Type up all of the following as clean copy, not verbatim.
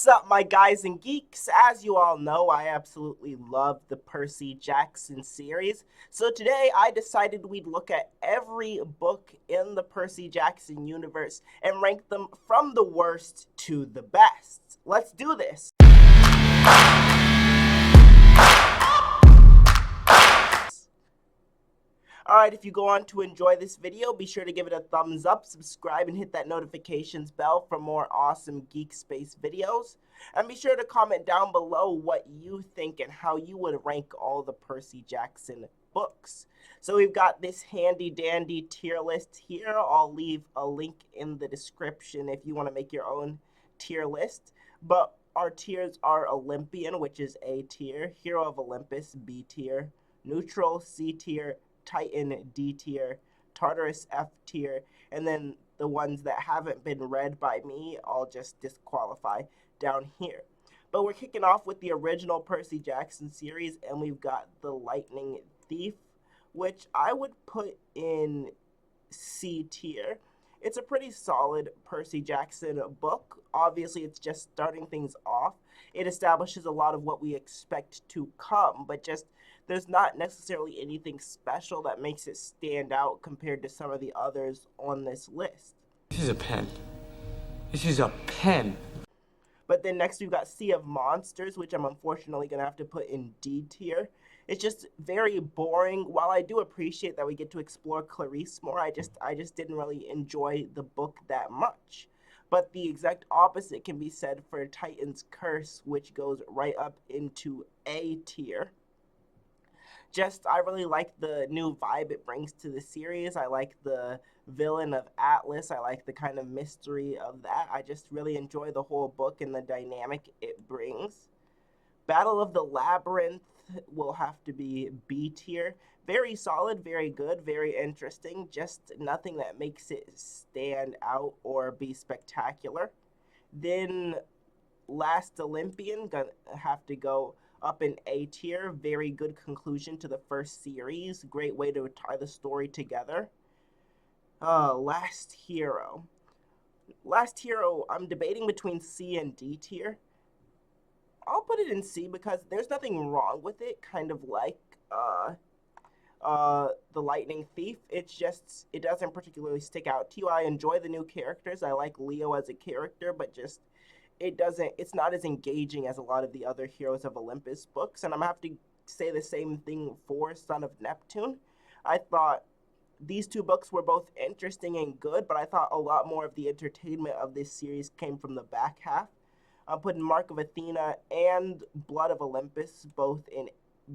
What's up, my guys and geeks? As you all know, I absolutely love the Percy Jackson series. So today I decided we'd look at every book in the Percy Jackson universe and rank them from the worst to the best. Let's do this. Alright, if you go on to enjoy this video, be sure to give it a thumbs up, subscribe, and hit that notifications bell for more awesome Geek Space videos. And be sure to comment down below what you think and how you would rank all the Percy Jackson books. So we've got this handy dandy tier list here. I'll leave a link in the description if you want to make your own tier list. But our tiers are Olympian, which is A tier, Hero of Olympus, B tier, Neutral, C tier, Titan, D tier, Tartarus, F tier, and then the ones that haven't been read by me, I'll just disqualify down here. But we're kicking off with the original Percy Jackson series, and we've got The Lightning Thief, which I would put in C tier. It's a pretty solid Percy Jackson book. Obviously, it's just starting things off. It establishes a lot of what we expect to come, but just there's not necessarily anything special that makes it stand out compared to some of the others on this list. This is a pen. This is a pen. But then next we've got Sea of Monsters, which I'm unfortunately going to have to put in D tier. It's just very boring. While I do appreciate that we get to explore Clarice more, I just didn't really enjoy the book that much. But the exact opposite can be said for Titan's Curse, which goes right up into A tier. I really like the new vibe it brings to the series. I like the villain of Atlas. I like the kind of mystery of that. I just really enjoy the whole book and the dynamic it brings. Battle of the Labyrinth will have to be B tier. Very solid, very good, very interesting. Just nothing that makes it stand out or be spectacular. Then Last Olympian, gonna have to go up in A tier. Very good conclusion to the first series. Great way to tie the story together. Last Hero. Last Hero, I'm debating between C and D tier. I'll put it in C because there's nothing wrong with it, kind of like The Lightning Thief. It's just, it doesn't particularly stick out to you. I enjoy the new characters. I like Leo as a character, but just it's not as engaging as a lot of the other Heroes of Olympus books. And I'm gonna have to say the same thing for Son of Neptune. I thought these two books were both interesting and good, but I thought a lot more of the entertainment of this series came from the back half. I'm putting Mark of Athena and Blood of Olympus both in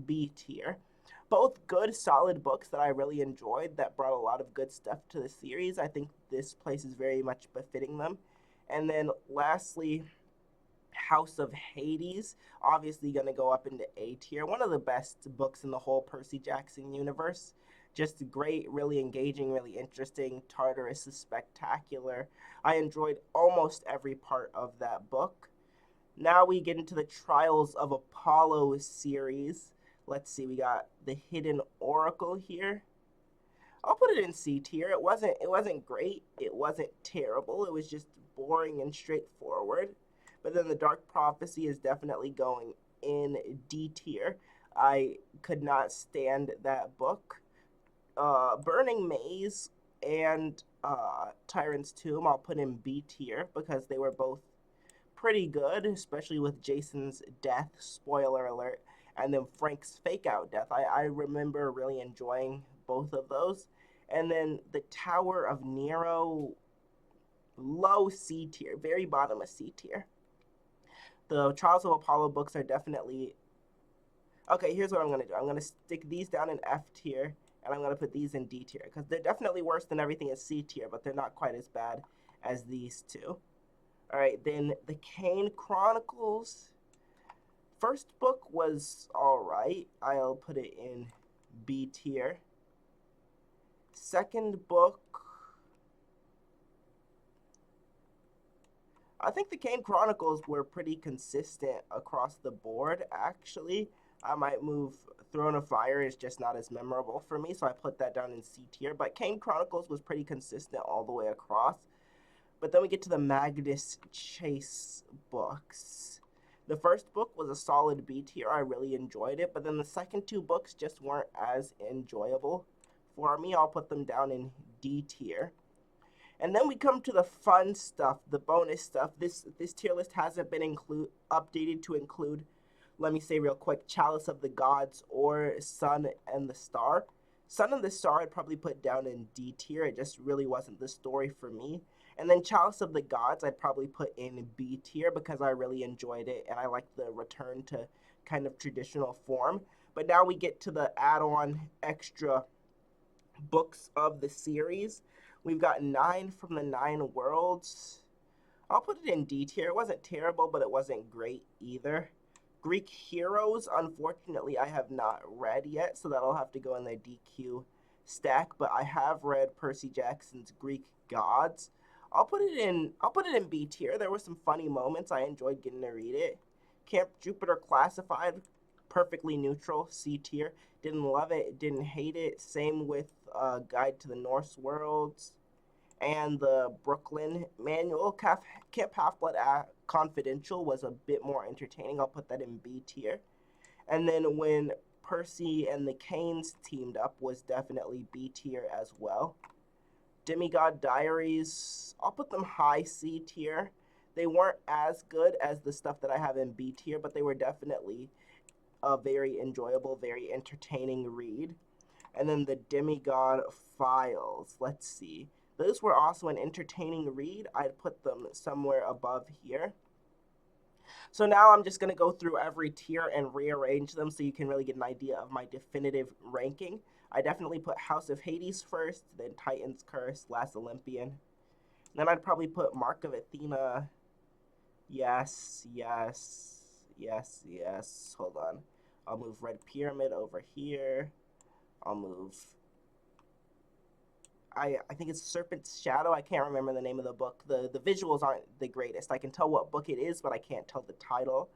B tier. Both good, solid books that I really enjoyed that brought a lot of good stuff to the series. I think this place is very much befitting them. And then lastly, House of Hades, obviously going to go up into A tier. One of the best books in the whole Percy Jackson universe. Just great, really engaging, really interesting. Tartarus is spectacular. I enjoyed almost every part of that book. Now we get into the Trials of Apollo series. Let's see, we got the Hidden Oracle here. I'll put it in C tier. It wasn't great. It wasn't terrible. It was just boring and straightforward. But then the Dark Prophecy is definitely going in D tier. I could not stand that book. Burning Maze and Tyrant's Tomb I'll put in B tier because they were both pretty good, especially with Jason's death, spoiler alert, and then Frank's fake out death. I remember really enjoying both of those. And then the Tower of Nero, low C tier, very bottom of C tier. The Trials of Apollo books are definitely... Okay, here's what I'm going to do. I'm going to stick these down in F tier, and I'm going to put these in D tier, because they're definitely worse than everything in C tier, but they're not quite as bad as these two. Alright, then the Kane Chronicles. First book was alright. I'll put it in B tier. Second book, I think the Kane Chronicles were pretty consistent across the board, actually. I might move Throne of Fire is just not as memorable for me, so I put that down in C tier. But Kane Chronicles was pretty consistent all the way across. But then we get to the Magnus Chase books. The first book was a solid B tier. I really enjoyed it, but then the second two books just weren't as enjoyable for me. I'll put them down in D tier. And then we come to the fun stuff, the bonus stuff. This tier list hasn't been updated to include, let me say real quick, Chalice of the Gods or Sun and the Star. Sun and the Star I'd probably put down in D tier. It just really wasn't the story for me. And then Chalice of the Gods I'd probably put in B tier because I really enjoyed it and I liked the return to kind of traditional form. But now we get to the add-on extra books of the series. We've got 9 from the 9 worlds. I'll put it in D tier. It wasn't terrible, but it wasn't great either. Greek Heroes, unfortunately, I have not read yet, so that'll have to go in the DQ stack. But I have read Percy Jackson's Greek Gods. I'll put it in B tier. There were some funny moments. I enjoyed getting to read it. Camp Jupiter Classified, perfectly neutral, C tier. Didn't love it, didn't hate it. Same with Guide to the Norse Worlds and the Brooklyn Manual. Camp Half-Blood Confidential was a bit more entertaining. I'll put that in B tier. And then when Percy and the Kanes teamed up was definitely B tier as well. Demigod Diaries, I'll put them high C tier. They weren't as good as the stuff that I have in B tier, but they were definitely a very enjoyable, very entertaining read. And then the Demigod Files, let's see. Those were also an entertaining read. I'd put them somewhere above here. So now I'm just going to go through every tier and rearrange them so you can really get an idea of my definitive ranking. I definitely put House of Hades first, then Titan's Curse, Last Olympian. Then I'd probably put Mark of Athena. Yes. Hold on. I'll move Red Pyramid over here. I'll move... I think it's Serpent's Shadow. I can't remember the name of the book. The visuals aren't the greatest. I can tell what book it is, but I can't tell the title.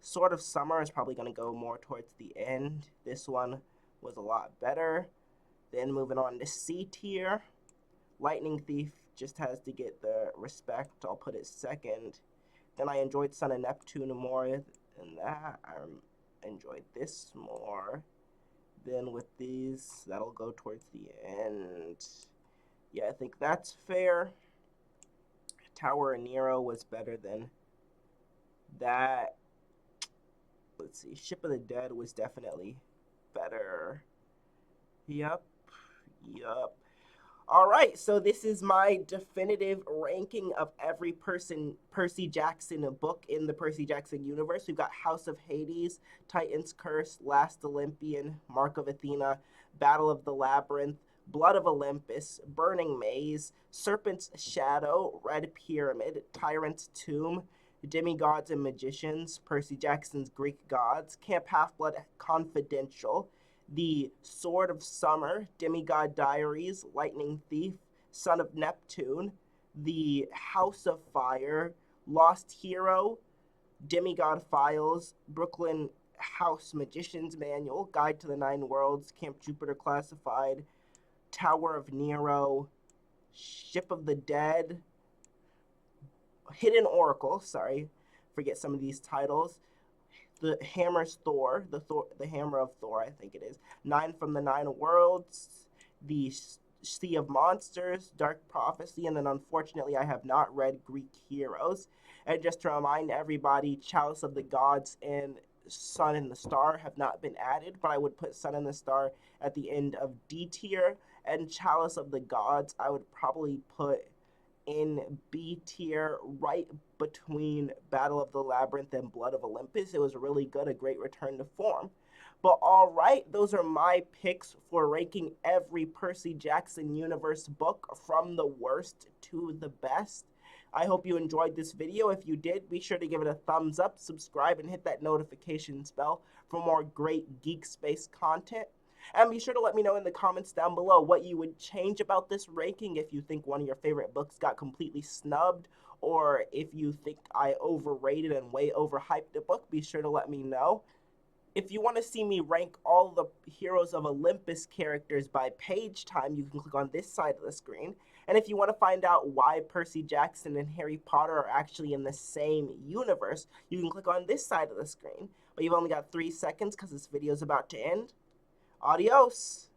Sword of Summer is probably going to go more towards the end. This one was a lot better. Then moving on to C tier. Lightning Thief just has to get the respect. I'll put it second. Then I enjoyed Son of Neptune more than that. I enjoyed this more. Then with these, that'll go towards the end. Yeah, I think that's fair. Tower of Nero was better than that. Let's see, Ship of the Dead was definitely better. Yep. All right, so this is my definitive ranking of every Percy Jackson book in the Percy Jackson universe. We've got House of Hades, Titan's Curse, Last Olympian, Mark of Athena, Battle of the Labyrinth, Blood of Olympus, Burning Maze, Serpent's Shadow, Red Pyramid, Tyrant's Tomb, Demigods and Magicians, Percy Jackson's Greek Gods, Camp Half-Blood Confidential, the Sword of Summer, Demigod Diaries, Lightning Thief, Son of Neptune, the House of Fire, Lost Hero, Demigod Files, Brooklyn House Magician's Manual, Guide to the 9 Worlds, Camp Jupiter Classified, Tower of Nero, Ship of the Dead, Hidden Oracle, forget some of these titles, the Hammer's Thor, the Hammer of Thor, I think it is. 9 from the 9 Worlds, the Sea of Monsters, Dark Prophecy, and then unfortunately I have not read Greek Heroes. And just to remind everybody, Chalice of the Gods and Sun and the Star have not been added, but I would put Sun and the Star at the end of D tier, and Chalice of the Gods I would probably put in B tier, right between Battle of the Labyrinth and Blood of Olympus. It was really good, a great return to form. But all right, those are my picks for ranking every Percy Jackson universe book from the worst to the best. I hope you enjoyed this video. If you did, be sure to give it a thumbs up, subscribe, and hit that notifications bell for more great Geek Space content. And be sure to let me know in the comments down below what you would change about this ranking, if you think one of your favorite books got completely snubbed, or if you think I overrated and way overhyped the book. Be sure to let me know. If you want to see me rank all the Heroes of Olympus characters by page time, you can click on this side of the screen. And if you want to find out why Percy Jackson and Harry Potter are actually in the same universe, you can click on this side of the screen. But you've only got 3 seconds because this video is about to end. Adios!